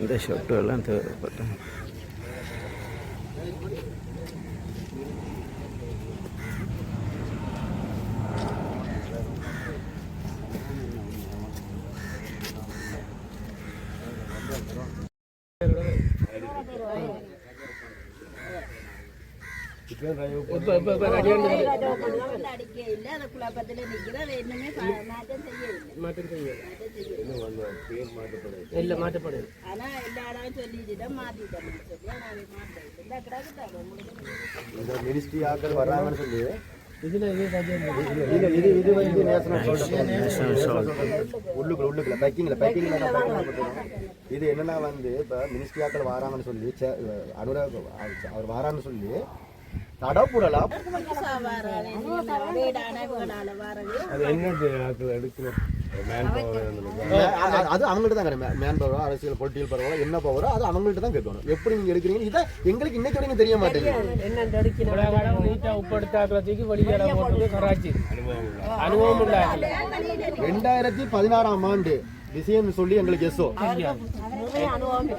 இந்த ஷர்ட்டு எல்லாம் தேவைப்பட்டேன். மினிஸ்ட்ரி ஆக்கள் வர்றாங்கன்னு சொல்லி உள்ளுக்குள்ள பேக்கிங்ல இது என்னன்னா வந்து இப்ப மினிஸ்ட்ரி ஆக்கள் வராங்கன்னு சொல்லி அனுராக் அவர் வரான்னு சொல்லி தடப்புடலாம். அது அவங்கள்ட்ட தான் மேன் பவரோ அரசியல் பொலிட்டிக்கல் பவரோ என்ன பவரோ அது அவங்கள்ட்ட தான் கேட்கணும். எப்படி நீங்க எடுக்கிறீங்க இதை எங்களுக்கு இன்னைக்கு வரைக்கும் தெரிய மாட்டேங்குது. 2016ஆம் ஆண்டு விஷயம் சொல்லி எங்களுக்கு எஸ்ஓ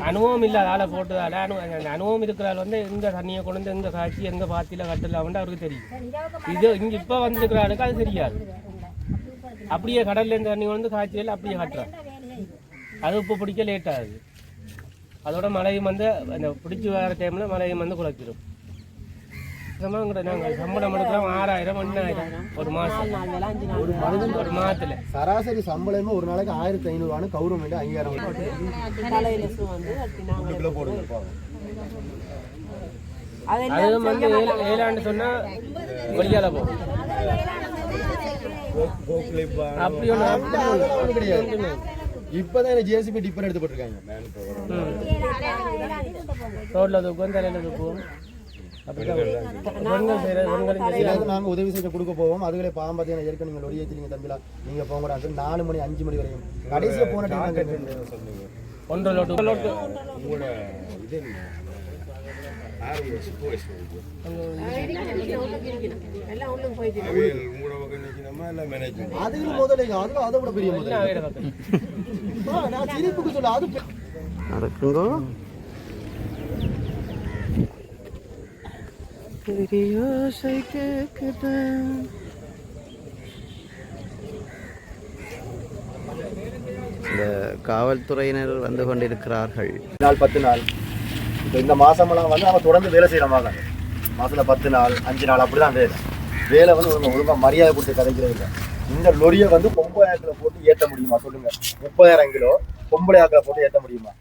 அனுபவம் இல்லாத ஆளை போட்டதால அனுபவம் இருக்கிறாள் வந்து எங்க தண்ணியை கொண்டு எங்க காய்ச்சி எங்க பாத்தியில கட்டலாம்னு அவருக்கு தெரியும். இது இங்க இப்ப வந்திருக்கிற ஆளுக்கு அது தெரியாது. அப்படியே கடல்ல இருந்து தண்ணி வந்து காய்ச்சல் அப்படியே கட்டுறான். அது இப்போ பிடிக்க லேட் ஆகுது. அதோட மழையும் வந்து அந்த பிடிச்சி வர டைம்ல மழையும் வந்து குறைச்சிடும். நாங்கள் சம்பளம் எடுக்கிறோம் 6000 1000 ஒரு மாசம். ஒரு மாதத்துல சராசரி சம்பளமே ஒரு நாளைக்கு 1500 கவர்மெண்ட் 5000 அது வந்து 7 ஆண்டு சொன்னா வெளியால போகும். அப்படி ஒண்ணு கிடையாது. இப்பதான் ஜேசிபி டிப்பர் எடுத்து போட்டிருக்காங்க. ரோட்ல தூக்கும் தலையில தூக்கும். நாங்க உதவி செய்ய கொடுக்க போவோம். அதுகளே பாவம் பார்த்தீங்கன்னா ஏற்கனவே நீங்க லொரி ஏற்றிங்க தம்பிலா நீங்க போங்க 4 மணி 5 மணி வரைக்கும் கடைசியா போன டைம் ஒன்றரை லோட்டு அதுக்கு முதல்ல அதை விட பெரிய நான் சிரிப்புக்கு சொல்ல அது நடக்குங்க. இந்த காவல்துறையினர் வந்து கொண்டிருக்கிறார்கள். 10 நாள் இப்போ இந்த மாசமெல்லாம் வந்து நம்ம தொடர்ந்து வேலை செய்யற மாதிரி மாசத்துல 10 நாள் 5 நாள் அப்படிதான் வேலை வந்து ஒழுங்கா மரியாதை கொடுத்து கதைக்கிறது இல்லை. இந்த லொரியை வந்து பொம்பளை ஆக்கில் போட்டு ஏற்ற முடியுமா சொல்லுங்க? 30,000 கிலோ பொம்பளை ஆக்கில் போட்டு ஏற்ற முடியுமா?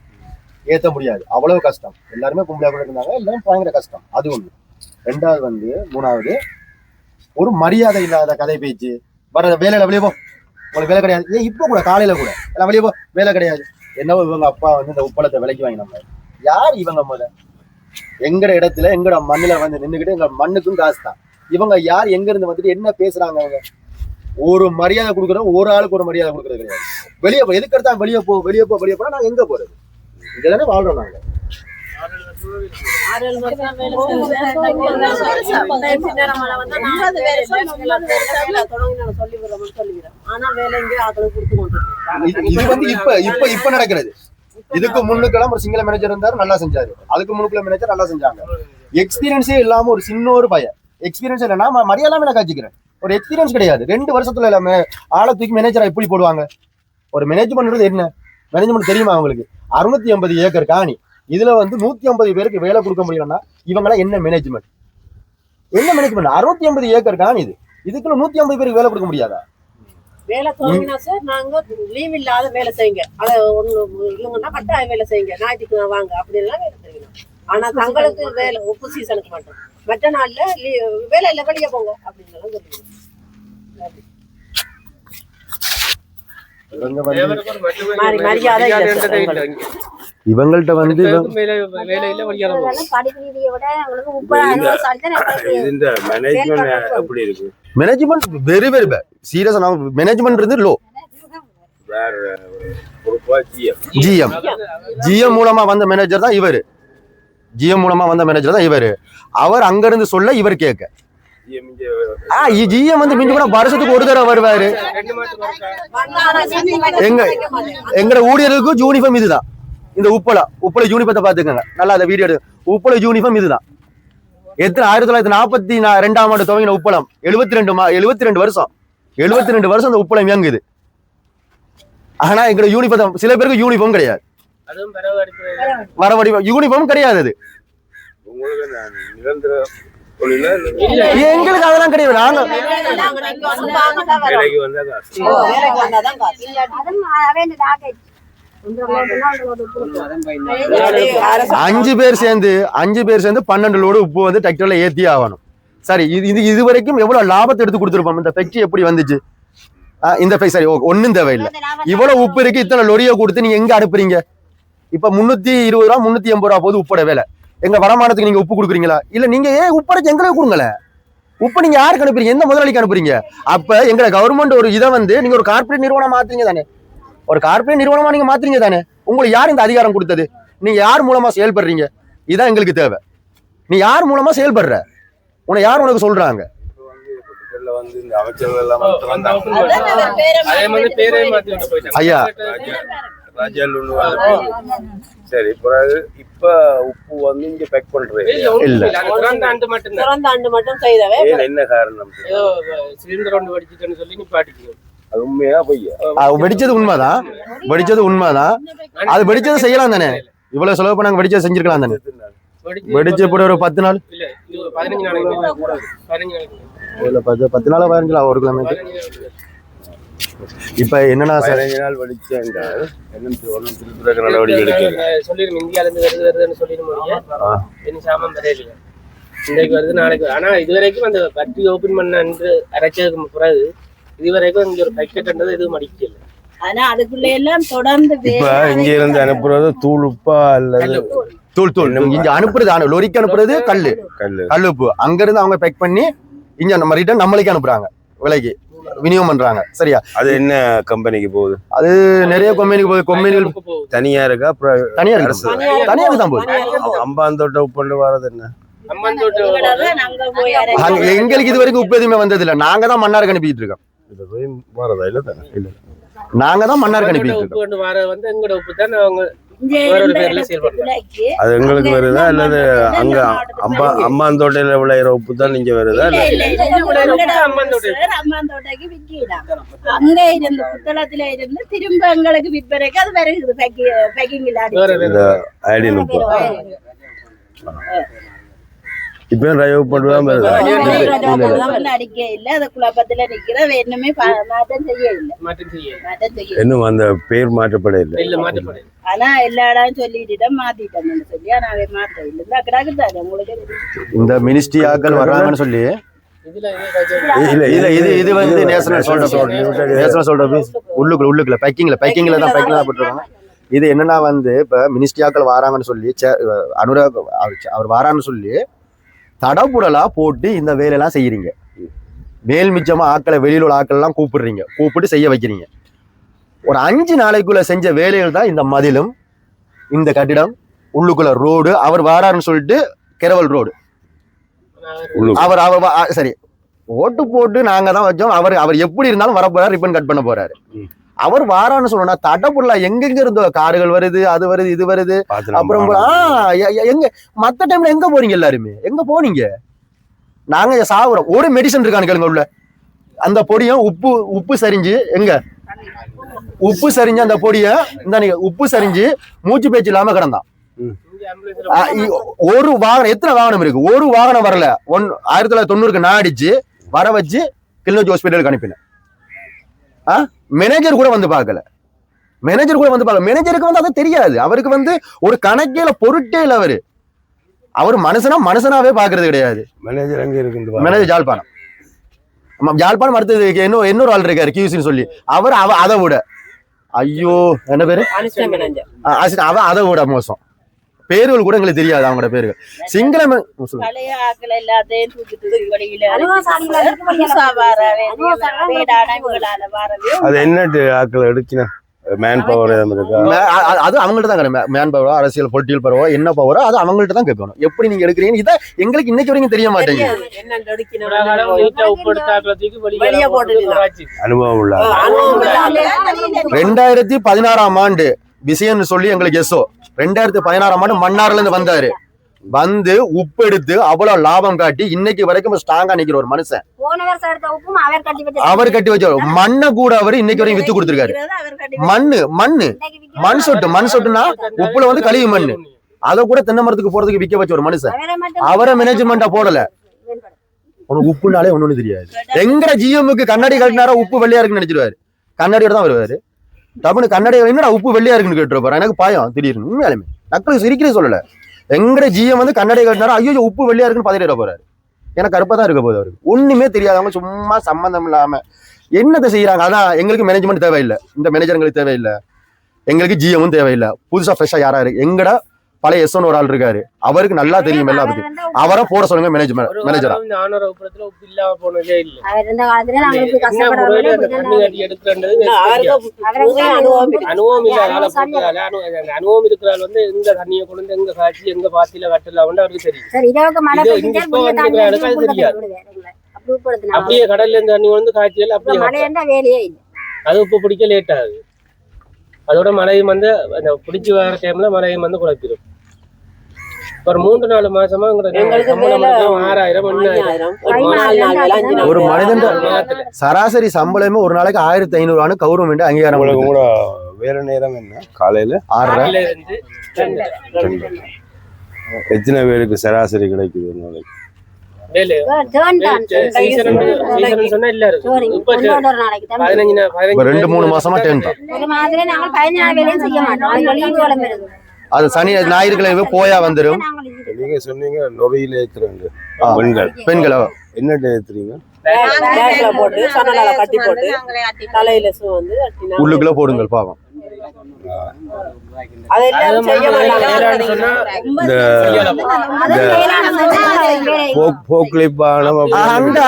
ஏற்ற முடியாது. அவ்வளவு கஷ்டம். எல்லாருமே பொம்பளை ஆக்கில் இருந்தாங்க. எல்லாரும் பயங்கர கஷ்டம். அது ஒண்ணு. 2வது வந்து 3வது ஒரு மரியாதை இல்லாத கதை பேச்சு வர வேலையில வெளியே போ உங்களுக்கு வேலை கிடையாது. ஏன் இப்போ கூட காலையில கூட எல்லாம் வெளியே போ வேலை கிடையாது. என்னவோ இவங்க அப்பா வந்து இந்த உப்பளத்தை விலைக்கு வாங்கி நம்ம யார் இவங்க எங்கட இடத்துல எங்கட மண்ணுல வந்து நின்றுக்கிட்டு எங்க மண்ணுக்கும் காசு தான். இவங்க யார் எங்க இருந்து வந்துட்டு என்ன பேசுறாங்க? அவங்க ஒரு மரியாதை கொடுக்குறோம். ஒரு ஆளுக்கு ஒரு மரியாதை கொடுக்கறது கிடையாது. வெளியே போ எதுக்கு எடுத்தா வெளியே போனா நாங்க எங்க போறது? இங்கதானே வாழ்றோம் நாங்க. இது வந்து இப்ப நடக்கிறது. இதுக்கு முன்னுக்கெல்லாம் ஒரு சிங்கள மேனேஜர் இருந்தாரு, நல்லா செஞ்சாரு. அதுக்கு முன்னுக்குள்ள மேனேஜர் நல்லா செஞ்சாங்க. எக்ஸ்பீரியன்ஸே இல்லாம ஒரு சின்ன ஒரு பையன் எக்ஸ்பீரியன்ஸ் இல்லைன்னா மரியாதை நான் காய்ச்சிக்கிறேன். ஒரு எக்ஸ்பீரியன்ஸ் கிடையாது. 2 வருஷத்துல எல்லாமே ஆளை தூக்கி மேனேஜரா எப்படி போடுவாங்க? ஒரு மேனேஜ்மெண்ட் என்ன மேனேஜ்மெண்ட் தெரியுமா அவங்களுக்கு? 650 ஏக்கர் காணி, இதுல வந்து 150 பேருக்கு வேலை கொடுக்க முடியலன்னா இவங்களாம் என்ன மேனேஜ்மெண்ட்? 650 ஏக்கர் காணி இதுக்குள்ள 150 பேருக்கு வேலை கொடுக்க முடியாதா? வேலை தோங்கினா சார், நாங்க லீவ் இல்லாத வேலை செய்யுங்க, அதை ஒண்ணு இல்லைங்கன்னா கட்டாய வேலை செய்யுங்க, ஞாயிற்றுக்கிழமை வாங்க அப்படின்லாம் வேலை செய்யணும். ஆனா தங்களுக்கு வேலை ஒப்பு சீசனுக்கு மட்டும், மற்ற நாள்ல வேலை இல்லை வெளியே போங்க அப்படின்னு சொல்லுங்க. இவங்கள்ட்ட வந்து மேனேஜ்மெண்ட் வெரி வெரி பேட். சீரியஸா மேனேஜ்மெண்ட் இருந்து லோ. ஜிஎம் மூலமா வந்த மேனேஜர் தான் இவரு. அவர் அங்க இருந்து சொல்ல இவர் கேட்க. ஜிஎம் வந்து மிஞ்சி கூட வருஷத்துக்கு ஒரு தடவை வருவாரு. எங்க ஊழியர்களுக்கும் யூனிஃபார்ம் இதுதான். இந்த உப்பள யூனிஃபார்த்தை பாத்துக்கோங்க நல்லா, அந்த வீடியோ உப்பள யூனிஃபார்ம் இதுதான். எத்தனை 1942ஆம் ஆண்டு துவங்கின உப்பளம் 72 வருஷம் 72 வருஷம் அந்த உப்பளம் இயங்குது. ஆனா எங்க யூனிஃபார்ம் சில பேருக்கு யூனிஃபார்ம் கிடையாது, வரவடி யூனிஃபார்ம் கிடையாது. அது எங்களுக்கு அதெல்லாம் கிடையாது. நாங்க 5 பேர் சேர்ந்து 12 லோடு உப்பு வந்து டிராக்டர்ல ஏத்தி ஆகணும். சரி, இது வரைக்கும் எவ்வளவு லாபத்தை எடுத்து கொடுத்துருப்போம்? இந்த ஃபேக்டரி எப்படி வந்துச்சு? இந்த சரி ஒன்னும் தேவையில்லை. இவ்வளவு உப்பு இருக்கு, இத்தனை லொரியை கொடுத்து நீங்க எங்க அனுப்புறீங்க? இப்ப 320 ரூபா 380 ரூபா போகுது உப்போட வேலை. எங்க வருமானத்துக்கு நீங்க உப்பு கொடுக்குறீங்களா? இல்ல நீங்க உப்படைச்சு எங்களுக்கு கொடுங்களேன். உப்பு நீங்க யாருக்கு அனுப்புறீங்க? எந்த முதலாளிக்கு அனுப்புறீங்க? அப்ப எங்க கவர்மெண்ட் ஒரு இதை வந்து நீங்க ஒரு கார்பரேட் நிறுவனம் மாத்துறீங்க தானே, ஒரு கார்பரேட் நிறுவனமா நீங்க மாத்துறீங்க தானே. உங்களுக்கு யார் இந்த அதிகாரம் கொடுத்தது? நீங்க யார் மூலமா செயல்படுறீங்க? இதான் எங்களுக்கு தேவை. நீ யார் மூலமா செயல்படுற? யார் உனக்கு சொல்றாங்க? ஐயா சரி, இப்ப உப்பு வந்து இங்க பேக் பண்றது இல்ல, என்ன காரணம்? சிலிண்டர் ஒன்று வெடிச்சிட்டேன்னு சொல்லி நிப்பாட்டிக்கணும். அது உண்மையா பொய்யா? வெடிச்சது உண்மைதான். அது வெடிச்சது செய்யலாம் தானே. இவ்வளவு செலவு பண்ணாங்க, வெடிச்சது செஞ்சிருக்கலாம் தானே. வெடிச்சு போட ஒரு 10 நாள் இல்ல, 15 நாளைக்கு 10 நாள் 15 நாள் ஒரு கிலோமீட்டர். இப்ப என்னன்னா 15 நாள் வெடிச்சா நடவடிக்கை எடுக்க சொல்லிடும். இந்தியால இருந்து வருதுன்னு சொல்லிடும். என்ன சாமான் வரையில இன்றைக்கு வருது நாளைக்கு. ஆனா இதுவரைக்கும் அந்த பட்டி ஓபன் பண்ண என்று அரைச்சதுக்கு பிறகு இதுவரைக்கும் இங்க ஒரு பக்கெட்ன்றது எதுவும் அடிக்கல. ஆனா அதுக்குள்ள எல்லாம் தொடர்ந்து இப்ப இங்க இருந்து அனுப்புறது தூள் உப்பா அல்லது தூள் இங்க அனுப்புறது, லொரிக்கு அனுப்புறது கல் உப்பு. அங்க இருந்து அவங்க பேக் பண்ணி இங்க நம்ம ரிட்டர்ன் நம்மளுக்கு அனுப்புறாங்க, விலைக்கு விநியோகம் பண்றாங்க. சரியா? அது என்ன கம்பெனிக்கு போகுது? அது நிறைய கம்பெனிக்கு போகுது. கம்பெனிகள் தனியா இருக்கா? தனியாருக்கு தான் போகுது. அம்பாந்தோட்டை உப்பு வர்றது என்ன? எங்களுக்கு இது வரைக்கும் உப்பு எதுவுமே வந்தது இல்ல. நாங்க தான் மன்னாருக்கு அனுப்பிட்டு இருக்கோம். வரதா இல்ல தானே? இல்ல, நாங்க தான் மன்னாருக்கு அனுப்பிட்டு இருக்கோம். அது எங்களுக்கு வருதா அல்லது அங்க அம்பாந்தோட்டையில விளையிற உப்பு தான் நீங்க வருதா? அம்மாந்தோட்டைக்கு விற்கலாம். அங்க இருந்து புத்தளத்துல இருந்து திரும்ப எங்களுக்கு விற்பனைக்கு அது வருகிறது. ஐடியல் உப்பு இப்ப டிரைவ் பண்ணுவாங்க. அடிக்க இல்ல, அது குழப்பத்துல நிக்கிற வேணுமே மாற்றம் செய்ய இல்ல. இன்னும் அந்த பேர் மாற்றப்பட இல்லை. ஆனா எல்லா இடம் சொல்லிட்டு மாத்திட்டோம்னு சொல்லி ஆனா மாற்ற இல்லை. கிடக்குதாது உங்களுக்கு. இந்த மினிஸ்ட்ரி ஆக்கள் வர்றாங்கன்னு சொல்லி இது வந்து நேஷனல் உள்ளுக்குள்ள பேக்கிங்ல தான் போட்டுருக்காங்க. இது என்னன்னா வந்து இப்ப மினிஸ்ட்ரி ஆக்கள் வராங்கன்னு சொல்லி அனுராக் அவர் வரான்னு சொல்லி தடபுடலா போட்டு இந்த வேலையெல்லாம் செய்யறீங்க. மேல் மிச்சமா ஆக்களை வெளியில உள்ள ஆக்கள் எல்லாம் கூப்பிட்டு செய்ய வைக்கிறீங்க. ஒரு 5 நாளைக்குள்ள செஞ்ச வேலைகள் தான் இந்த மதிலும் இந்த கட்டிடம் உள்ளுக்குள்ள ரோடு. அவர் வாராருன்னு சொல்லிட்டு கெரவல் ரோடு அவர் சரி ஓட்டு போட்டு நாங்க தான் வச்சோம். அவர் எப்படி இருந்தாலும் வர போறாரு, ரிப்பன் கட் பண்ண போறாரு. அவர் வாரான்னு சொல்லணும்னா தடப்புடலா எங்கெங்க இருந்தோ கார்கள் வருது, அது வருது, இது வருது. அப்புறம் எங்க மத்த டைம்ல எங்க போறீங்க? எல்லாருமே எங்க போனீங்க? நாங்க சாகுறோம். ஒரு மெடிசன் இருக்கான்னு கேளுங்க. உள்ள அந்த பொடியும் உப்பு சரிஞ்சு உப்பு சரிஞ்சு அந்த பொடியை இந்த உப்பு சரிஞ்சு மூச்சு பேச்சு இல்லாம கிடந்தான். ஒரு வாகனம், எத்தனை வாகனம் இருக்கு, ஒரு வாகனம் வரல. 1990 நான் அடிச்சு வர வச்சு கிளிநொச்சி ஹாஸ்பிட்டலுக்கு அனுப்பினேன். மேனேஜர் கூட வந்து பார்க்கல. மேனேஜருக்கு வந்து அது தெரியாது. அவருக்கு வந்து ஒரு கணக்கில பொருட்டே இல்லை. அவர் மனுஷனாவே பாக்குறது கிடையாது. மேனேஜர் எங்க இருக்கு? மேனேஜர் ஜாழ்ப்பாணம். ஜாழ்ப்பாணம் அடுத்தது இன்னொரு ஆள் இருக்காரு கியூசின்னு சொல்லி. அவர் அதை விட ஐயோ என்ன பேரு அவ அதை விட மோசம். பேர்கள் கூட எங்களுக்கு தெரியாது அவங்களோட பேர்கள். சிங்கள அது என்ன ஆக்களை எடுக்கணும் மேன் பவர் அது அவங்கள்ட்ட தான். மேன் பவரோ அரசியல் பொலிட்டிக்கல் பவரோ என்ன பவரோ அது அவங்கள்ட்ட தான் கேட்கணும். எப்படி நீங்க எடுக்கிறீங்க இதை எங்களுக்கு இன்னைக்கு வரைக்கும் தெரிய மாட்டேங்குது. அனுபவம் உள்ள 2016 ஆண்டு விஷயம்னு சொல்லி எங்களுக்கு எஸ்ஓ 2016 ஆண்டு மன்னார்ல இருந்து வந்தாரு. வந்து உப்பு எடுத்து அவ்வளவு லாபம் காட்டி இன்னைக்கு வரைக்கும் ஸ்ட்ராங்கா நிக்கிற ஒரு மனுஷன். அவர் கட்டி வச்சாரு. மண்ணை கூட அவர் இன்னைக்கு வரைக்கும் வித்து கொடுத்திருக்காரு. மண் சொட்டுனா உப்புல வந்து கழிவு மண்ணு, அதை கூட தென்னை மரத்துக்கு போறதுக்கு விற்க வச்ச ஒரு மனுஷன். அவரை மேனேஜ்மெண்டா போடல. உனக்கு உப்புனாலே ஒண்ணு தெரியாது. எங்கட ஜிஎம்முக்கு கண்ணாடி கட்டினாரா உப்பு வெள்ளையா இருக்குன்னு நினைச்சிருவாரு. கண்ணாடியோட தான் வருவாரு. டப்புனு கண்ணாடி என்னடா உப்பு வெள்ளையா இருக்குன்னு கேட்டுருப்பாரு. எனக்கு பாயம் திடீர்னு. உண்மையாலுமே நக்களை சிரிக்கிறே சொல்லல. எங்கட ஜிஎம் வந்து கண்ணாடி கட்டினாரா ஐயோ உப்பு வெள்ளையா இருக்குன்னு பதறிட போறாரு. எனக்கு கருப்பா தான் இருக்க போகுது. அவருக்கு ஒண்ணுமே தெரியாதவங்க சும்மா சம்பந்தம் இல்லாம என்னத்தை செய்யறாங்க. அதான் எங்களுக்கு மேனேஜ்மெண்ட் தேவையில்லை. இந்த மேனேஜர்களுக்கு தேவையில்லை. எங்களுக்கு ஜிஎம்மும் தேவையில்லை. புதுசா ஃப்ரெஷ்ஷா யாரா இருக்கு. எங்கட பழைய எஸ்ஒன் ஒரு ஆள் இருக்காரு. அவருக்கு நல்லா தெரியும் எல்லாம் பத்தி. அவரை போட சொல்லுங்க மேனேஜரா. அனுபவம் இருக்கிறாள் வந்து எங்க தண்ணியை கொண்டு எங்க காட்சி எங்க பாத்தியில கட்டல அவருக்கு தெரியும். அப்படியே கடல்ல இருந்து தண்ணி வந்து காய்ச்சல் அப்படியே அது உப்பு பிடிக்க லேட் ஆகுது. அதோட மழையும் வந்து பிடிச்சி வர டைம்ல மழையும் வந்து குழப்பிடும். ஒரு 3-4 மாசமா ஒரு மனிதன் சராசரி சம்பளமே ஒரு நாளைக்கு 1500 கவர்மெண்ட் அங்கீகாரம். கூட வேற நேரம் என்ன? காலையில 6:30 எத்தனை பேருக்கு சராசரி கிடைக்குது ஒரு நாளைக்கு? 2-3 மாசமா டேன் தான். அது சனி ஞாயிற்றுக்கிழமை போயா வந்துடும். நீங்க சொன்னீங்க நொறியில ஏத்துறாங்க பெண்களோ என்ன ஏத்துறீங்க? உள்ளுக்குள்ள போடுங்கள் பாவம்.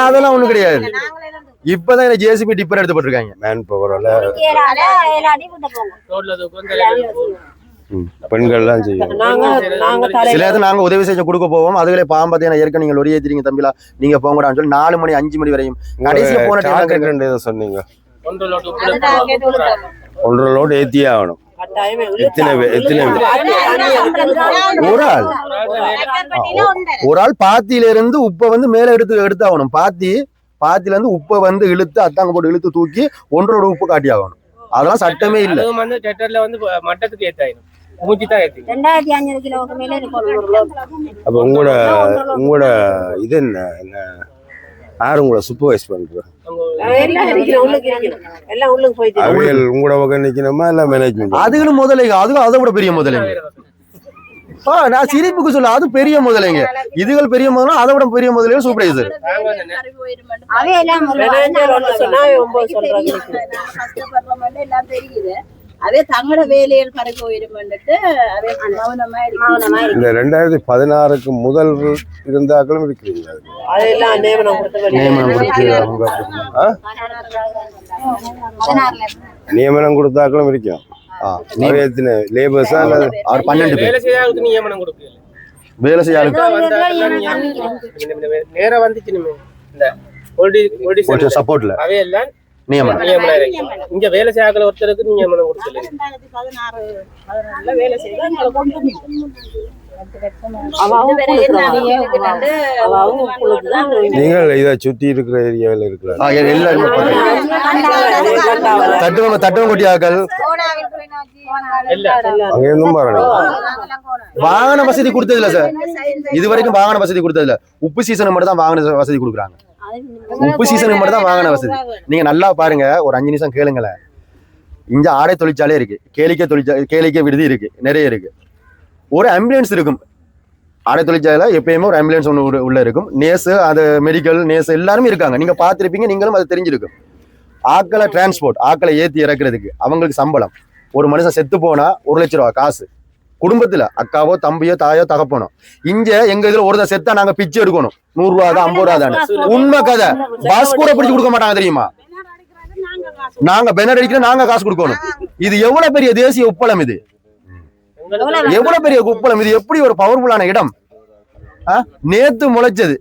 அதெல்லாம் ஒண்ணும் கிடையாது. இப்பதான் ஜேசிபி டிப்பர் எடுத்து போட்டிருக்காங்க. மேன் பவரால பெண்கள்லாம் செய்யும். சில நேரத்தில் நாங்க உதவி செய்ய கொடுக்க போவோம். அதுகளே பாம்பத்தியான ஏற்கனவே நீங்க லொரி ஏத்திரீங்க தம்பிலா நீங்க போங்கடான்னு சொல்லி 4 மணி 5 மணி வரையும் கடைசியா போன சொன்னீங்க 1.5 லோட் ஏத்தியே ஆகணும். ஒரு ஆள் பாத்தியில இருந்து உப்பை வந்து மேல எடுத்து ஆகணும். பாத்தியில இருந்து உப்பை வந்து இழுத்து அத்தாங்க போட்டு இழுத்து தூக்கி 1 லோடு உப்பு காட்டி ஆகணும். அதெல்லாம் சட்டமே இல்ல. மட்டத்துக்கு ஏத்தாயிடும். 2500 கிலோவுக்கு மேல அப்ப உங்களோட இது என்ன யாரு உங்களை சூப்பர்வைஸ் பண்ற? உங்களோட வகை நிக்கணுமா இல்ல மேனேஜ்மெண்ட்? அதுகளும் முதலைங்க. அதுவும் அதை விட பெரிய முதலைங்க. நான் சிரிப்புக்கு சொல்ல அது பெரிய முதலைங்க. இதுகள் பெரிய முதல்ல அதை விட பெரிய முதலைங்க சூப்பர்வைசர். அதே தங்களோட வேலையில் பறக்க போயிடும். இந்த 2016க்கு முதல் இருந்தாக்களும் இருக்கிறீங்க. நியமனம் கொடுத்தாக்களும் இருக்கும். லேபர்ஸா அல்லது 12 பேர் வேலை செய்ய நேரம் வந்துச்சு சப்போர்ட்ல அவையெல்லாம் நியமனம். இங்க வேலை செய்யாத ஒருத்தருக்கு நியமனம் கொடுக்கல. 2016 வேலை செய்து நீங்கள் இதை சுற்றி இருக்கிற ஏரியாவில் இருக்கிறாங்க தட்டுவம் கொட்டியாக்கள் அங்கிருந்தும் வரணும். வாகன வசதி கொடுத்ததில்ல சார், இது வரைக்கும் வாகன வசதி கொடுத்ததில்ல. உப்பு சீசனுக்கு மட்டும் தான் வாகன வசதி கொடுக்குறாங்க. உப்பு சீசனுக்கு மட்டும் தான் வாகன வசதி. நீங்க நல்லா பாருங்க, ஒரு 5 நிமிஷம் கேளுங்களேன். இங்க ஆடை தொழிற்சாலை இருக்கு, கேளிக்கை விடுதி இருக்கு, நிறைய இருக்கு. ஒரு ஆம்புலன்ஸ் இருக்கும் ஆடை தொழிற்சாலை, எப்பயுமே ஒரு ஆம்புலன்ஸ் ஒன்று உள்ள இருக்கும். நேர்ஸ், அது மெடிக்கல் நேர்ஸ் எல்லாருமே இருக்காங்க. நீங்க பார்த்துருப்பீங்க, நீங்களும் அது தெரிஞ்சிருக்கும். ஆக்களை டிரான்ஸ்போர்ட், ஆக்களை ஏற்றி இறக்குறதுக்கு அவங்களுக்கு சம்பளம். ஒரு மனுஷன் செத்து போனா 1 லட்ச ரூபா காசு குடும்பத்துல, அக்காவோ தம்பியோ தாயோ தகப்பனோ. இங்க எங்க இதுல ஒருத்தர் செத்தா நாங்க பிச்சை எடுக்கணும், 100 ரூபா தான் 50 ரூபா தானே. உண்மை கதை. பஸ் கூட பிடிச்சு கொடுக்க மாட்டாங்க தெரியுமா? நாங்க பெனர் அடிக்கிற நாங்க காசு கொடுக்கணும். இது எவ்வளவு பெரிய தேசிய உப்பளம், இது எவ்வளவு பெரிய உப்பளம், இது எப்படி ஒரு பவர்ஃபுல்லான இடம். நேத்து முளைச்சது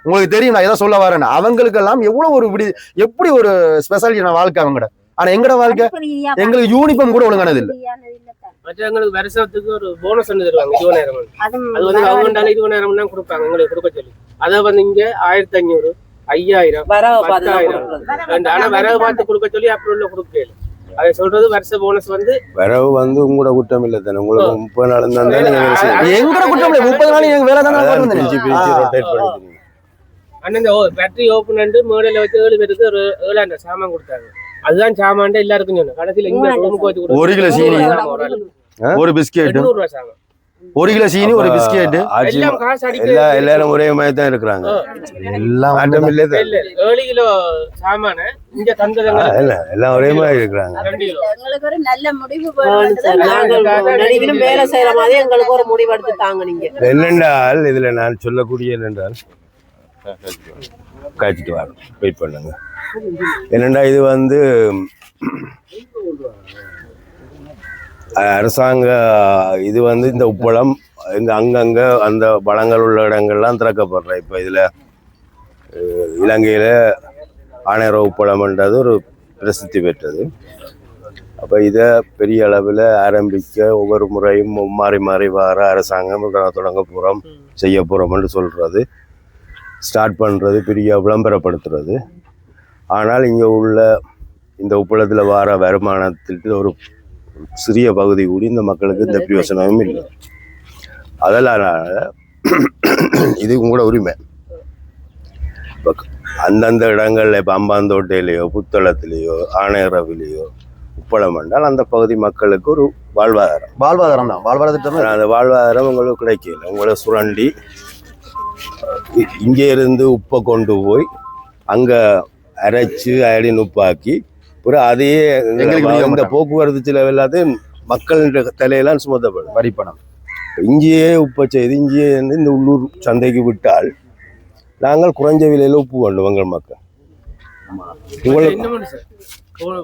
உங்களுக்கு தெரியும். நான் எதை சொல்ல வரேன்னு, அவங்களுக்கெல்லாம் எவ்வளவு ஒரு எப்படி ஒரு ஸ்பெஷாலிட்டியான வாழ்க்கை அவங்கட. ஆனா எங்கட வாழ்க்கை, எங்களுக்கு யூனிஃபார்ம் கூட ஒழுங்கானது இல்லை. மற்றவங்களுக்கு வருஷத்துக்கு ஒரு போனஸ் ஒன்று தருவாங்க, 20,000. அது வந்து கவர்மெண்டால 20,000 தான் கொடுப்பாங்க எங்களுக்கு கொடுக்க சொல்லி. அதை வந்து இங்க 1500, 5000, 10,000. ஆனா வரவு பார்த்து கொடுக்க சொல்லி அப்படி உள்ள கொடுக்கல. அதை சொல்றது வருஷ போனஸ் வந்து வரவு வந்து உங்களோட குற்றம் இல்லை தானே. உங்களுக்கு 30 நாள் இருந்தா எங்கட குற்றம் இல்லை. 30 நாள் எங்க வேலை தானே. அண்ணன் பேட்டரி ஓப்பன் பண்ணிட்டு மேடையில வச்சு 7 பேருக்கு ஒரு 7,000 சாமான் கொடுத்தாங்க. அதுதான் சாமான் எல்லாருக்கும் சொன்னேன். கடைசியில் இங்க ரூமுக்கு வச்சு 1 கிலோ சீனி, ஒரு பிஸ்கெட், 800 ரூபாய் சாமான். 1 கிலோ சீனி, ஒரு பிஸ்கெட். எல்லாம் காசு அடிக்க எல்லாரும் ஒரே மாதிரி தான் இருக்கிறாங்க. எல்லாம் 7 கிலோ சாமான இங்க தந்ததங்க எல்லாம் ஒரே மாதிரி இருக்கிறாங்க. 2 கிலோ. எங்களுக்கு ஒரு நல்ல முடிவு நாங்கள் வேலை செய்யற மாதிரி எங்களுக்கு ஒரு முடிவு எடுத்து தாங்க. நீங்க என்னென்றால் இதுல நான் சொல்லக்கூடிய என்னென்றால் காய்ச்சிட்டு வரோம், வெயிட் பண்ணுங்க. என்னென்னா இது வந்து அரசாங்க இது வந்து இந்த உப்பளம் அங்கங்க அந்த வளங்கள் உள்ள இடங்கள்லாம் திறக்கப்படுற. இப்போ இதில் இலங்கையில் ஆணையர உப்பளம்ன்றது ஒரு பிரசித்தி பெற்றது. அப்போ இதை பெரிய அளவில் ஆரம்பிக்க ஒவ்வொரு முறையும் மாறி மாறி வர அரசாங்கம் தொடங்க போகிறோம், செய்ய போகிறோம்னு சொல்கிறது, ஸ்டார்ட் பண்ணுறது, பெரிய விளம்பரப்படுத்துறது. ஆனால் இங்கே உள்ள இந்த உப்பளத்தில் வர வருமானத்திற்கு ஒரு சிறிய பகுதி கூடி இந்த மக்களுக்கு இந்த பிரயோசனமும் இல்லை. அதெல்லாம் இது உங்களோட உரிமை. இப்போ அந்தந்த இடங்களில் இப்போ அம்பாந்தோட்டையிலையோ புத்தளத்திலேயோ ஆணையரவிலேயோ உப்பளம் என்றால் அந்த பகுதி மக்களுக்கு ஒரு வாழ்வாதாரம் தான். வாழ்வாதாரம் அந்த வாழ்வாதாரம் உங்களுக்கு கிடைக்கல. உங்களை சுரண்டி இங்கே இருந்து உப்பை கொண்டு போய் அங்கே அரைச்சு அயடின் உப்பாக்கி ஒரு அதையே இந்த போக்குவரத்து செலவு எல்லாத்தையும் மக்களின் தலையெல்லாம் சுமத்தப்படும் வரிப்பணம். இங்கேயே உப்பை செய்து இங்கேயே இந்த உள்ளூர் சந்தைக்கு விட்டால் நாங்கள் குறைஞ்ச விலையில உப்பு வேண்டும் எங்கள் மக்கள்.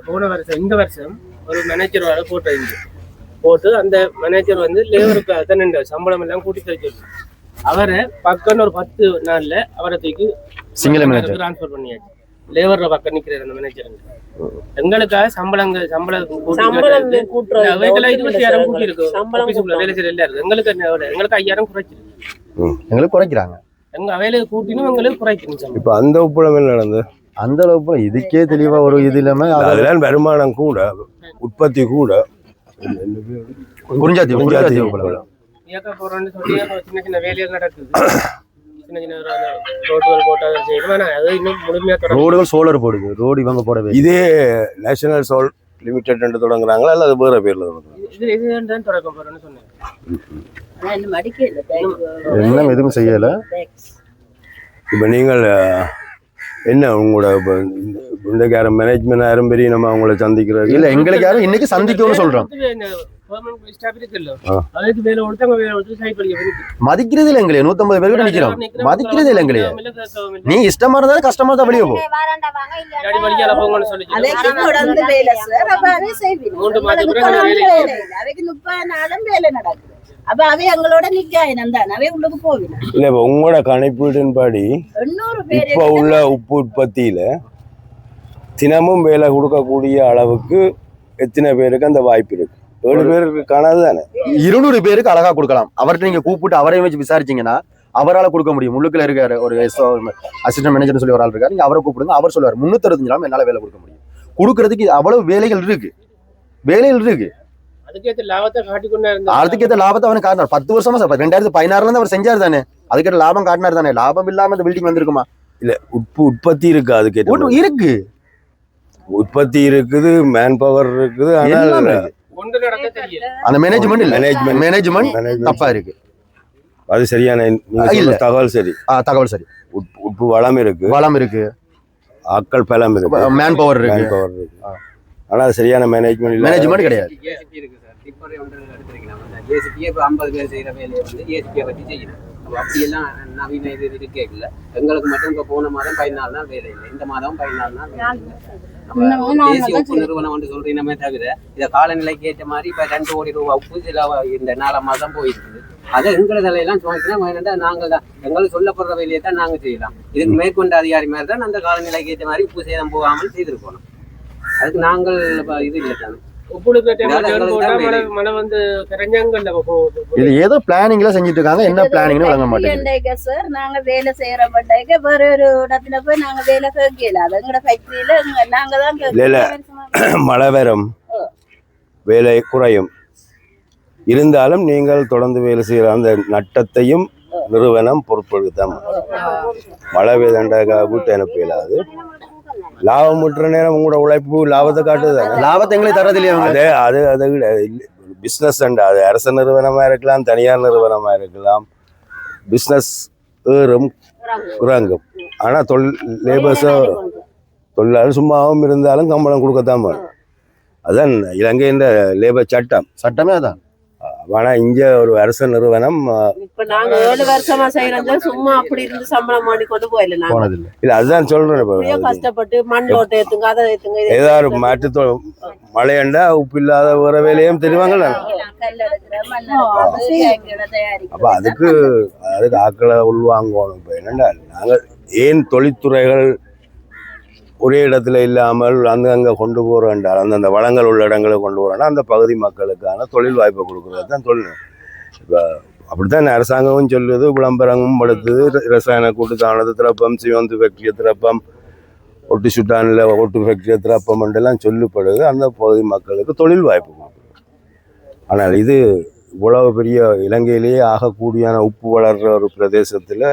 போன வருஷம் இந்த வருஷம் ஒரு மேனேஜர் வர போட்டு அந்த மேனேஜர் வந்து லேபருக்கு அத்தனை சம்பளம் எல்லாம் கூட்டி தர சொல்லி அவரை பக்கம் ஒரு 10 நாள்ல அவரை தூக்கி சிங்கள மேனேஜர் டிரான்ஸ்பர் பண்ணியாச்சு. லேபர்ல பக்கம் நிக்கிறார் அந்த மேனேஜர். எங்களுக்காக சம்பளம் கூட்டி இருக்கு, வேலை செய்யற எல்லாரும் எங்களுக்கு 5,000 குறைச்சிருக்கு. எங்களுக்கு குறைக்கிறாங்க, எங்க வேலையை கூட்டினும் எங்களுக்கு குறைக்கணும். இப்ப அந்த உப்பளம் என்ன நடந்தது? அந்த அளவுக்கு இதுக்கே தெளிவா ஒரு இது இல்லாம அதெல்லாம் வருமானம் கூட உற்பத்தி கூட குறிஞ்சாத்தி உப்பளம் இயக்க போறோம்னு சொல்லி சின்ன சின்ன வேலைகள் நடக்குது. சின்ன சின்ன ரோடுகள் போட்டாங்க செய்யணும். அது இன்னும் முழுமையா ரோடுகள் சோலர் போடுது. ரோடு இவங்க போடவே இதே நேஷனல் சோல் லிமிடெட் தொடங்குறாங்களா அல்லது வேற பேர்ல இதுதான் தொடக்க போறோம்னு சொன்னேன். இன்னும் எதுவும் செய்யல. இப்ப நீங்கள் என்ன உங்களோட இன்றைக்கு யாரும் மேனேஜ்மெண்ட் யாரும் பெரிய நம்ம அவங்கள சந்திக்கிறது இல்ல, எங்களுக்கு யாரும் இன்னைக்கு சந்திக்கணும்னு சொல்றோம். மதிக்கிறது இல்ல எங்களே. 150 பேர் நிக்கிறோம், மதிக்கிறது இல்ல எங்களே. நீ இஷ்டமா இருந்தாலும் கஷ்டமா தான் வெளியே போ. இல்ல இப்ப உங்களோட கணிப்பீட்டின்படி இப்ப உள்ள உப்பு உற்பத்தியில தினமும் வேலை கொடுக்கக்கூடிய அளவுக்கு எத்தனை பேருக்கு அந்த வாய்ப்பு இருக்கு? 7 பேருக்கு காணாது தானே. 200 பேருக்கு அழகா கொடுக்கலாம். அவர்கிட்ட நீங்க கூப்பிட்டு அவரையும் வச்சு விசாரிச்சீங்கன்னா அவரால் கொடுக்க முடியும். உள்ளுக்குள்ள இருக்காரு ஒரு அசிஸ்டன்ட் மேனேஜர் சொல்லி ஒரு ஆள் இருக்காரு, நீங்க அவரை கூப்பிடுங்க, அவர் சொல்லுவார் 365 நாள் என்னால வேலை கொடுக்க முடியும். கொடுக்கறதுக்கு அவ்வளவு வேலைகள் இருக்கு. அதுக்கேற்ற லாபத்தை காட்டிக்கொண்டா இருந்தா அதுக்கேற்ற லாபத்தை அவனுக்கு காட்டினார். 10 வருஷமா 2016 இருந்து அவர் செஞ்சாரு தானே, அதுக்கேற்ற லாபம் காட்டினார் தானே. லாபம் இல்லாம இந்த பில்டிங் வந்திருக்குமா? இல்ல உற்பத்தி இருக்கு, அதுக்கேற்ற இருக்கு, உற்பத்தி இருக்குது, மேன் பவர் இருக்குது. ஆனால் கொண்டு நடக்க தெரியல. அந்த மேனேஜ்மெண்ட் தப்பா இருக்கு. அது சரியான தகவல். சரி, தகவல் சரி. உப்பு வளம் இருக்கு, ஆட்கள் பலம் இருக்கு, மேன் பவர் இருக்கு. ஆனா அது சரியான மேனேஜ்மெண்ட் கிடையாது. அப்படியெல்லாம் நவீன இது இருக்கே இல்லை. எங்களுக்கு மட்டும் இப்போ போன மாதம் 14 நாள் வேலை இல்லை, இந்த மாதம் 14 நாள் வேலை இல்லை. தேசிய உப்பு நிறுவனம் வந்து சொல்றீங்க தவிர இதை காலநிலைக்கு ஏற்ற மாதிரி இப்போ 2 கோடி ரூபாய் உப்பு சில இந்த 4 மாதம் போயிருக்குது. அதை எங்களை தலையெல்லாம் சுமைக்கினா வேணா நாங்கள் தான் எங்களுக்கு சொல்லப்படுற வேலையை தான் நாங்கள் செய்யலாம். இதுக்கு மேற்கொண்ட அதிகாரி மாதிரி தான் அந்த காலநிலைக்கு ஏற்ற மாதிரி உப்பு சேதம் போகாமல் செய்திருக்கணும். அதுக்கு நாங்கள் இது இல்லை தானே. இது ஏதோ பிளானிங்ல செஞ்சுட்டு இருக்காங்க. என்ன பிளானிங்னு வழங்க மாட்டேங்குது சார். நாங்க வேலை செய்யற மாட்டேங்க, வேற ஒரு இடத்துல போய் நாங்க வேலை கேட்கல. அது எங்கட ஃபேக்டரியில நாங்க தான் மழை வரும், வேலை குறையும். இருந்தாலும் நீங்கள் தொடர்ந்து வேலை செய்கிற அந்த நட்டத்தையும் நிறுவனம் பொறுப்பெடுத்தான். மழை வேதண்டாக வீட்டு அனுப்ப இயலாது. லாபம் முட்டுற நேரம் உங்களோட உழைப்பு லாபத்தை காட்டுது. லாபத்தை எங்களுக்கு தரது இல்லையா? அது பிஸ்னஸ் அது அரசு நிறுவனமா இருக்கலாம், தனியார் நிறுவனமா இருக்கலாம். பிஸ்னஸ் ஏறும் இறங்கும். ஆனா லேபர்ஸோ தொழிலாளர் சும்மாவும் இருந்தாலும் சம்பளம் கொடுக்கத்தான் வேணும். அதுதான் இலங்கையின் லேபர் சட்டமே அதான். ஆனா இங்க ஒரு அரசு நிறுவனம் இப்ப நாங்க 7 வருஷமா செய்யறோம், சும்மா அப்படி இருந்து சம்பளம் பண்ணி கொண்டு போனதில்லை. இல்ல அதுதான் சொல்றேன். கஷ்டப்பட்டு மண் ஓட்ட ஏத்துங்க, அதை ஏத்துங்க, ஏதாவது மாற்று மழையண்டா உப்பு இல்லாத வேற வேலையும் தெரிவாங்கல்ல. அப்ப அதுக்கு ஆக்களை உள்வாங்கணும். இப்ப என்னண்டா நாங்க ஏன் தொழில்துறைகள் ஒரே இடத்துல இல்லாமல் அங்கங்க கொண்டு போறோம் என்றால் அந்தந்த வளங்கள் உள்ள இடங்களை கொண்டு போறோம்னா அந்த பகுதி மக்களுக்கான தொழில் வாய்ப்பை கொடுக்குறது தான் தொழில். இப்போ அப்படித்தான் அரசாங்கமும் சொல்லுது, விளம்பரமும் படுத்துது. ரசாயன கூட்டுத்தானது திறப்பம், சிவந்து ஃபேக்டரியை திறப்பம், ஒட்டு சுட்டானில் ஒட்டு ஃபேக்டரியை திறப்பம் என்றெல்லாம் சொல்லப்படுது. அந்த பகுதி மக்களுக்கு தொழில் வாய்ப்பு கொடுக்குது. ஆனால் இது இவ்வளவு பெரிய இலங்கையிலேயே ஆகக்கூடியான உப்பு வளர்கிற ஒரு பிரதேசத்தில்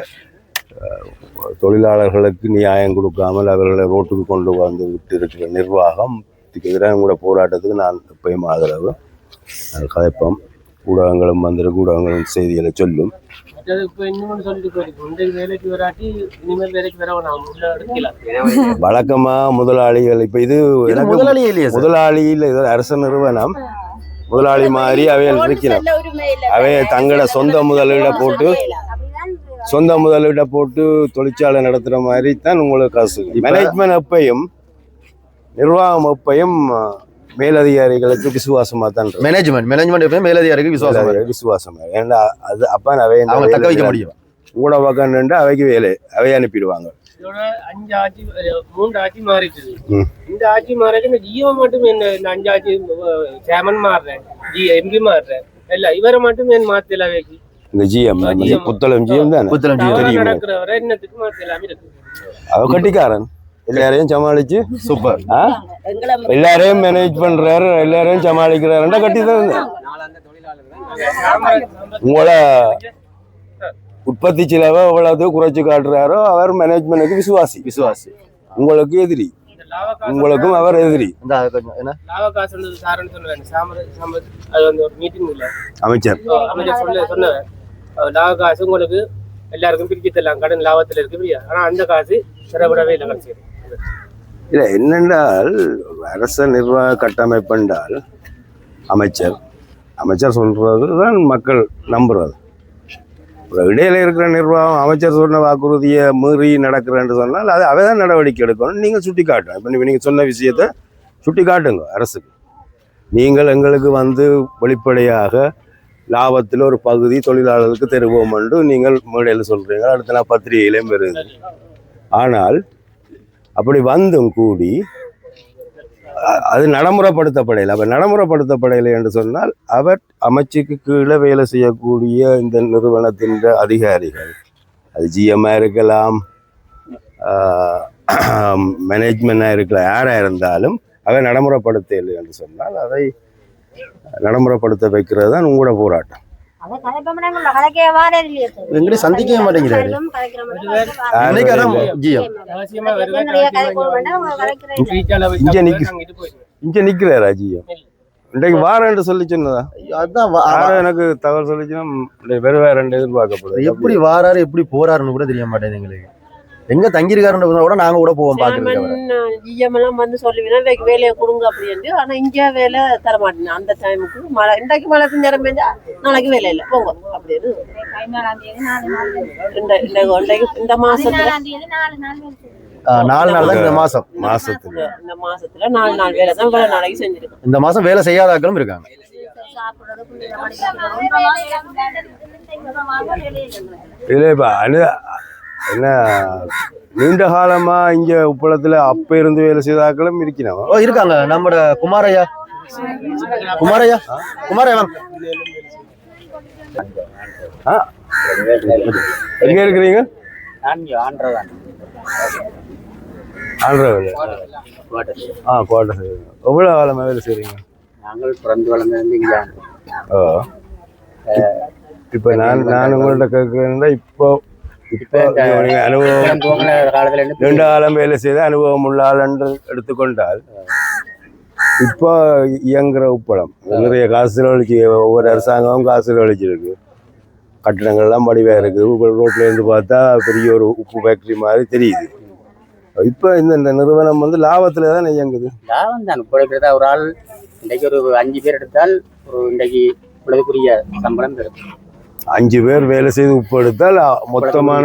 தொழிலாளர்களுக்கு நியாயம் கொடுக்காமல் அவர்களை ரோட்டுக்கு கொண்டு வந்து விட்டு இருக்கிற நிர்வாகம் எதிராக கூட போராட்டத்துக்கு நான் எப்பயும் ஆதரவு. கதைப்போம். ஊடகங்களும் வந்திருக்கு, ஊடகங்களும் செய்திகளை சொல்லும். வழக்கமா முதலாளிகள் இப்ப இது முதலாளியில் இது அரசு நிறுவனம் முதலாளி மாதிரி அவைகள் இருக்கிறோம். அவை தங்களோட சொந்த முதலீட போட்டு தொழிற்சாலை நடத்துற மாதிரி தான் உங்களுக்கு காசு. மேனேஜ்மெண்ட் எப்பையும் நிர்வாகம் எப்பையும் மேலதிகாரிகளுக்கு விசுவாசமா தான். மேனேஜ்மெண்ட் எப்பயும் மேலதிகாரிக்கு விசுவாசமா. ஏன்னா அது அப்ப அவை தக்க வைக்க முடியும். கூட பக்கம் நின்று அவைக்கு அவையை அனுப்பிடுவாங்க. 5 ஆட்சி 3 ஆட்சி மாறிட்டு இந்த ஆட்சி மாறிட்டு இந்த ஜியோ மட்டும் என்ன இந்த 5 ஆட்சி சேர்மன் மாறுறேன், எம்பி மாறுறேன், இல்ல இவரை மட்டும் என் மாத்தல வைக்கி. இந்த ஜிஎம் புத்தளம் ஜிஎம் தானே அவ கட்டிக்காரன். எல்லாரையும் சமாளிச்சு சூப்பர் எல்லாரையும் மேனேஜ் பண்றாரு, எல்லாரையும் சமாளிக்கிறாருன்னா கட்டி தான். உங்களோட உற்பத்தி செலவை எவ்வளவு குறைச்சு காட்டுறாரோ அவர் மேனேஜ்மெண்ட்டுக்கு விசுவாசி. உங்களுக்கு எதிரி, உங்களுக்கும் அவர் எதிரி. அமைச்சர் சொன்னவர் லாப காசு உங்களுக்கு எல்லாருக்கும் பிரிச்சு தரலாம், கடன் லாபத்தில் இருக்கு. ஆனா அந்த காசு சிறவிடவே இல்லை. இல்லை என்னென்றால் அரச நிர்வாக கட்டமைப்பு என்றால் அமைச்சர் சொல்றது தான் மக்கள் நம்புறது. இடையில இருக்கிற நிர்வாகம் அமைச்சர் சொன்ன வாக்குறுதியை மீறி நடக்கிறேன்னு சொன்னால் அது அவைதான் நடவடிக்கை எடுக்கணும். நீங்கள் சுட்டி காட்டணும். இப்போ நீங்கள் சொன்ன விஷயத்த சுட்டி காட்டுங்க அரசுக்கு. நீங்கள் எங்களுக்கு வந்து வெளிப்படையாக லாபத்தில் ஒரு பகுதி தொழிலாளர்களுக்கு தருவோம் என்று நீங்கள் மேடையில் சொல்கிறீங்க, அடுத்த நான் பத்திரிகையிலையும் வருது. ஆனால் அப்படி வந்தும் கூடி அது நடைமுறைப்படுத்தப்படையில். அப்போ நடைமுறைப்படுத்தப்படையில் என்று சொன்னால் அவர் அமைச்சுக்கு கீழே வேலை செய்யக்கூடிய இந்த நிறுவனத்தின் அதிகாரிகள், அது ஜிஎம்மாக இருக்கலாம், மேனேஜ்மெண்ட்டாக இருக்கலாம், யாராக இருந்தாலும் அதை நடைமுறைப்படுத்தலை என்று சொன்னால் அதை நடைமுறைப்படுத்த வைக்கிறது தான் உங்களோட போராட்டம். எங்கடி சந்திக்கவே மாட்டேங்கிறாரு. இன்னைக்கு அதான் ஜிஎம் இங்க நிக்கிறாரா ஜிஎம்? இன்றைக்கு வாரன்னு சொல்லி சொன்னதா? அதான் எனக்கு தகவல் சொல்லிச்சுன்னா வேற ரெண்டு எதிர்பார்க்கப்படுது. எப்படி வாராரு எப்படி போறாருன்னு கூட தெரிய மாட்டேங்குது எங்களுக்கு. எங்க தங்கியிருக்காருன்ற கூட நாங்க கூட போவோம் பாக்குறோம். ஜிஎம் எல்லாம் வந்து சொல்லுவீங்கன்னா வேலையை கொடுங்க அப்படின்னு. ஆனா இங்கே வேலை தர மாட்டேன். அந்த டைமுக்கு மழை, இன்றைக்கு மழை நேரம் பெஞ்சா நாளைக்கு வேலை இல்லை போங்க அப்படின்னு. இந்த மாசத்துல 4 நாள் தான் இந்த மாசத்துல இந்த மாசத்துல 4 நாள் வேலை தான் வேலை நாளைக்கு செஞ்சிருக்கோம். இந்த மாசம் வேலை செய்யாதாக்களும் இருக்காங்க. இல்லப்பா என்ன நீண்ட காலமா இங்க உப்பளத்துல அப்ப இருந்து வேலை செய்தாக்களும் இருக்கிறோம். இருக்காங்க. நம்மட குமாரையா எங்க இருக்கிறீங்க? குவார்டர். எவ்வளவு காலமா வேலை செய்றீங்க? நாங்கள் பிறந்து வளர்ந்து இங்க. இப்ப நான் உங்கள்கிட்ட கேட்கிறேன்னா இப்போ அனுபவம் 2 காலம் வேலை செய்த அனுபவம் உள்ள ஆள் என்று எடுத்துக்கொண்டால் இப்போ இயங்குற உப்பளம் நிறைய காசு செலவழிச்சு, ஒவ்வொரு அரசாங்கமும் காசு செலவழிச்சிருக்கு. கட்டிடங்கள்லாம் வடிவாக இருக்குது. ரோட்ல இருந்து பார்த்தா பெரிய ஒரு உப்பு ஃபேக்டரி மாதிரி தெரியுது. இப்போ இந்த நிறுவனம் வந்து லாபத்துல தான் இயங்குது. லாபம் தான். இப்போ ஒரு ஆள் இன்றைக்கு ஒரு 5 பேர் எடுத்தால் ஒரு இன்றைக்கு உலகக்குரிய சம்பளம் தரும். 5 பேர் வேலை செய்து உப்பு எடுத்தால் மொத்தமான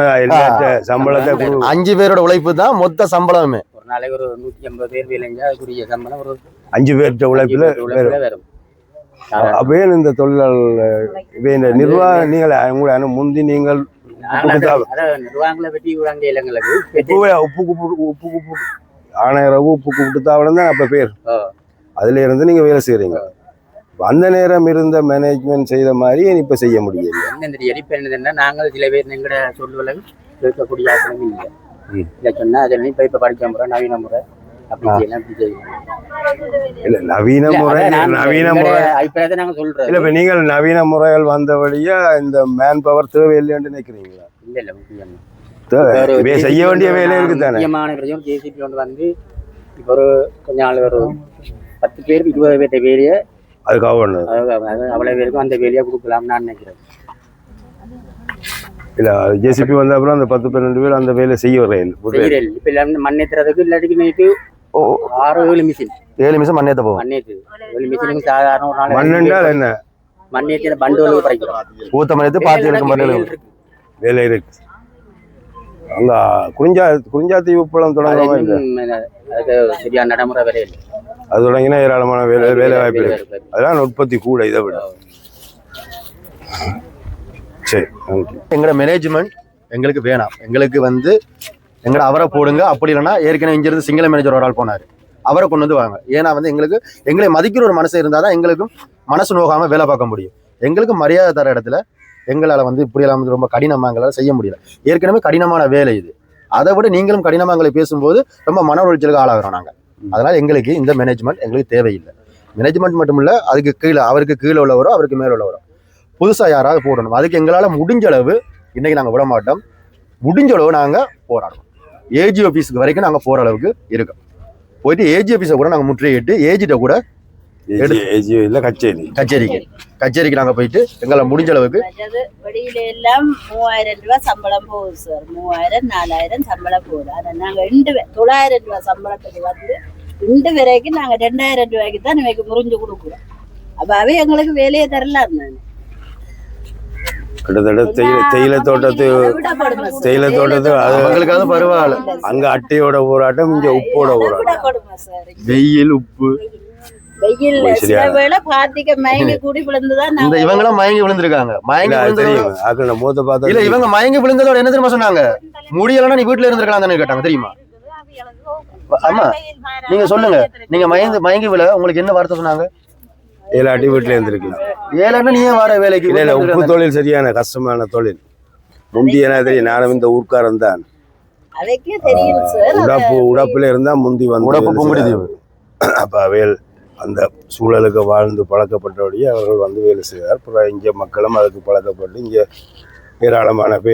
சம்பளத்தை 5 பேரோட உழைப்பு தான் மொத்த சம்பளமே. ஒரு நாளைக்கு ஒரு 150 பேர் வேலை செஞ்சா அதுக்குரிய சம்பளம் ஒரு 5 பேர்கிட்ட உழைப்புல வரும். அப்பவே இந்த தொழிலாளர் நிர்வாகம் நீங்கள் முந்தி நீங்கள் நிர்வாகங்களை பற்றி எங்களுக்கு உப்பு ஆணையரவு உப்பு கூப்பிட்டு தான் அப்ப பேர். அதுல இருந்து நீங்க வேலை செய்யறீங்க. அந்த நேரம் இருந்த மேனேஜ்மெண்ட் செய்த மாதிரி இப்ப செய்ய முடியல. என்னன்னா நாங்கள் சில பேர் எங்கட சொல்லுவதை கேட்கக்கூடிய ஆட்களும் இல்லை. இதை சொன்னா அதை இப்ப படிக்க முறை நவீன முறை அப்படி செய்யலாம். இல்ல நவீன முறை அபிப்பிராயத்தை நாங்க சொல்றோம். இல்ல இப்ப நீங்கள் நவீன முறைகள் வந்த வழியா இந்த மேன் பவர் தேவையில்லைன்னு நினைக்கிறீங்களா? இல்ல இல்ல முக்கியம் செய்ய வேண்டிய வேலை இருக்கு தானே. முக்கியமான பிரச்சனை ஜேசிபி கொண்டு வந்து இப்போ ஒரு கொஞ்ச நாள் ஒரு 10 பேருக்கு 20 பேர்ட்ட வேலையை அதுக்காக அவ்வளவு பேருக்கும் அந்த வேலையை கொடுக்கலாம் நான் நினைக்கிறேன். இல்ல ஜேசிபி வந்த அப்புறம் அந்த 10-12 பேர் அந்த வேலை செய்ய வரையில் இப்ப எல்லாமே மண்ணேத்துறதுக்கு இல்லாட்டி நைட்டு 6-7 மிஷின் 7 நிமிஷம் மண்ணேத்த போகும். மண்ணேத்து 7 மிஷினுக்கு சாதாரண ஒரு நாள் மண்ணென்றால் என்ன மண்ணேத்தின பண்டு பறிக்கிறோம். ஊத்த மண்ணேத்து பாத்தி எடுக்க மண்ணு வேலை இருக்கு. அங்க குறிஞ்சாத்தி உப்பளம் தொடங்குறோமா இல்லை? அதுக்கு சரியான நடைமுறை வேலை இல்லை. அது தொடங்கினா ஏராளமான வேலை வாய்ப்பு இருக்கு. அதெல்லாம் உற்பத்தி கூட இதை விட. சரி, எங்களோட மேனேஜ்மெண்ட் எங்களுக்கு வேணாம். எங்களுக்கு வந்து எங்களோட அவரை போடுங்க. அப்படி இல்லைன்னா ஏற்கனவே இங்கிருந்து சிங்கள மேனேஜர் ஒரு ஆள் போனாரு, அவரை கொண்டு வந்து வாங்க. ஏன்னா வந்து எங்களை மதிக்கிற ஒரு மனசு இருந்தால் தான் எங்களுக்கும் மனசு நோகாமல் வேலை பார்க்க முடியும். எங்களுக்கு மரியாதை தர இடத்துல எங்களால் வந்து இப்படியெல்லாம் வந்து ரொம்ப கடினமாக எங்களால் செய்ய முடியல. ஏற்கனவே கடினமான வேலை இது. அதை விட நீங்களும் கடினமாங்களை பேசும்போது ரொம்ப மன உளைச்சலுக்கு ஆளாகிறோம் நாங்கள். அதனால் எங்களுக்கு இந்த மேனேஜ்மெண்ட் எங்களுக்கு தேவையில்லை. மேனேஜ்மெண்ட் மட்டும் இல்லை, அதுக்கு கீழே அவருக்கு கீழே உள்ளவரோ அவருக்கு மேலே உள்ளவரோ புதுசாக யாராவது போடணும். அதுக்கு எங்களால் முடிஞ்ச அளவு இன்றைக்கி நாங்கள் விட மாட்டோம். முடிஞ்ச அளவு நாங்கள் போராடுவோம். ஏஜி ஆஃபீஸுக்கு வரைக்கும் நாங்கள் போகிற அளவுக்கு இருக்கோம். போயிட்டு ஏஜி ஆஃபீஸை கூட நாங்கள் முற்றுகையிட்டு ஏஜிட்ட கூட கச்சேரிக்கு நாங்கள் போயிட்டு எங்களால் முடிஞ்ச அளவுக்கு வெளியில எல்லாம் 3000 ரூபாய் சம்பளம் போகுது சார். 3000-4000 சம்பளம் போகுது. அதை நாங்கள் 900 ரூபாய் சம்பளத்துக்கு வந்து இன்று வரைக்கும் நாங்கள் 2000 ரூபாய்க்கு தான் நமக்கு முறிஞ்சு கொடுக்குறோம். அப்ப அவை எங்களுக்கு வேலையை தரலாம். நான் கிட்டத்தட்ட தேயிலை தோட்டத்து அவங்களுக்காவது பரவாயில்ல. அங்க அட்டையோட போராட்டம், இங்க உப்போட போராட்டம். வெயில் உப்பு வெயில் சில வேளை பாத்திக்க மயங்கி கூடி விழுந்துதான் இவங்களும் மயங்கி விழுந்திருக்காங்க. மயங்கி மூத்த பார்த்தா இல்ல இவங்க மயங்கி விழுந்ததோட என்ன தெரியுமா சொன்னாங்க? முடியலன்னா நீ வீட்டுல இருந்திருக்கலாம் தானே கேட்டாங்க தெரியுமா? ஆமா நீங்க சொல்லுங்க, நீங்க மயங்கி விழ உங்களுக்கு என்ன வார்த்தை சொன்னாங்க? 7 அடி வீட்டுல இருந்திருக்கலாம். 7 நீ ஏன் வர வேலைக்கு? இல்ல உப்பு தொழில் சரியான கஷ்டமான தொழில். முந்தி என்ன தெரியும், நானும் இந்த ஊர்க்காரன் தான். அதுக்கே தெரியும் சார். உடப்புல இருந்தா முந்தி வந்து உடப்பு பொங்குடிதீவு. அப்ப அவையல் அந்த சூழலுக்கு வாழ்ந்து பழக்கப்பட்டபடியே அவர்கள் வந்து வேலை செய்தார். அப்புறம் இங்கே மக்களும் அதுக்கு பழக்கப்பட்டு இங்கே ஏராளமான பேர்